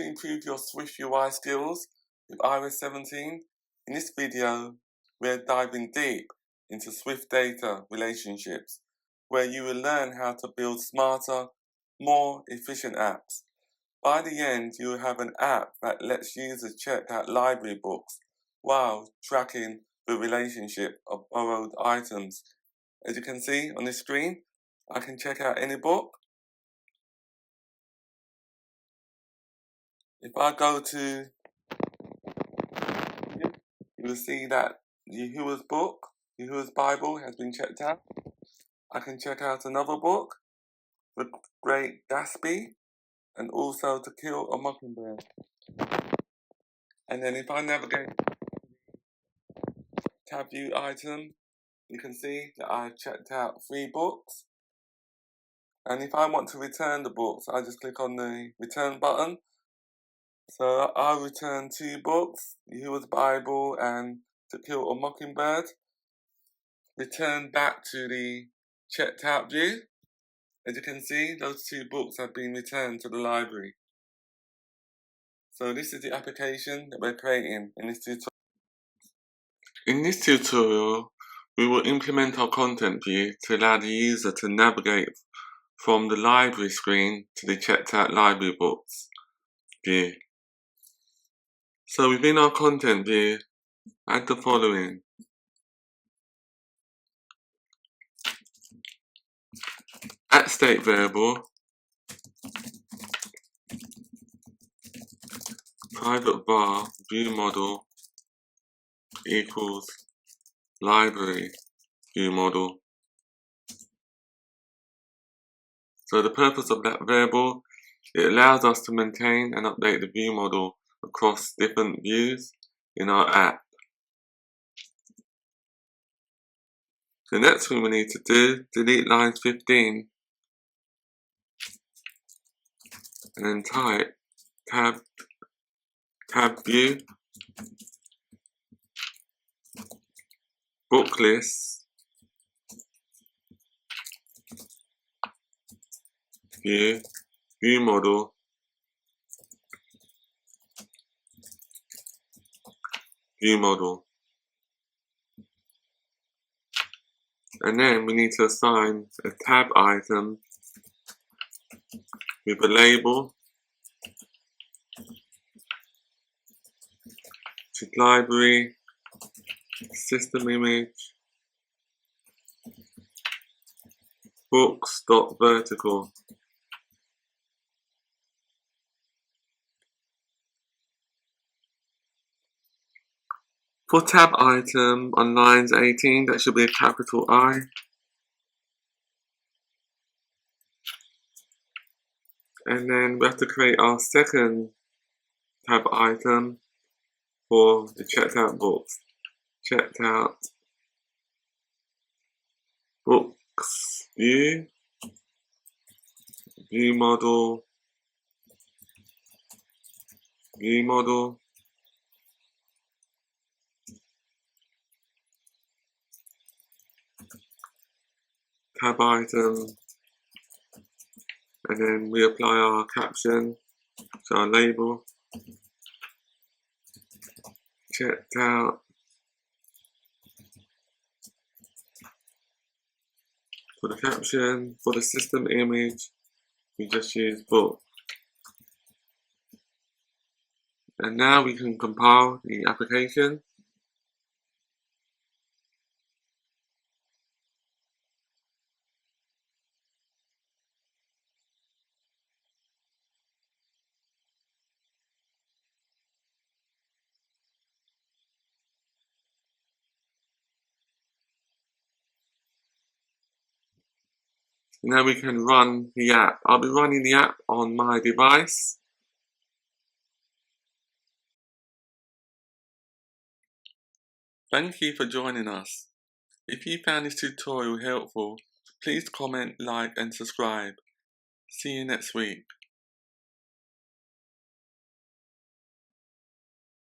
to improve your SwiftUI skills with iOS 17? In this video, we're diving deep into SwiftData relationships, where you will learn how to build smarter, more efficient apps. By the end, you will have an app that lets users check out library books while tracking the relationship of borrowed items. As you can see on this screen, I can check out any book. If I go to, you will see that Yahuwah's book, Yahuwah's Bible, has been checked out. I can check out another book, The Great Gatsby, and also To Kill a Mockingbird. And then if I navigate tab view item, you can see that I've checked out 3 books. And if I want to return the books, I just click on the return button. So I'll return 2 books, Yahuwah's Bible and To Kill a Mockingbird. Return back to the checked out view. As you can see, those 2 books have been returned to the library. So this is the application that we're creating in this tutorial. In this tutorial, we will implement our content view to allow the user to navigate from the library screen to the checked out library books view. So within our content view, add the following. At state variable, private var view model equals library view model. So the purpose of that variable, it allows us to maintain and update the view model across different views in our app. The next thing we need to do, delete lines 15 and then type tab view book list view model and then we need to assign a tab item with a label to library system image books.vertical. For tab item on lines 18, that should be a capital I. And then we have to create our second tab item for the checked out books. Checked out books view model tab item, and then we apply our caption to our label. Checked out for the caption. For the system image, we just use book. And now we can compile the application. Now we can run the app. I'll be running the app on my device. Thank you for joining us. If you found this tutorial helpful, please comment, like and subscribe. See you next week.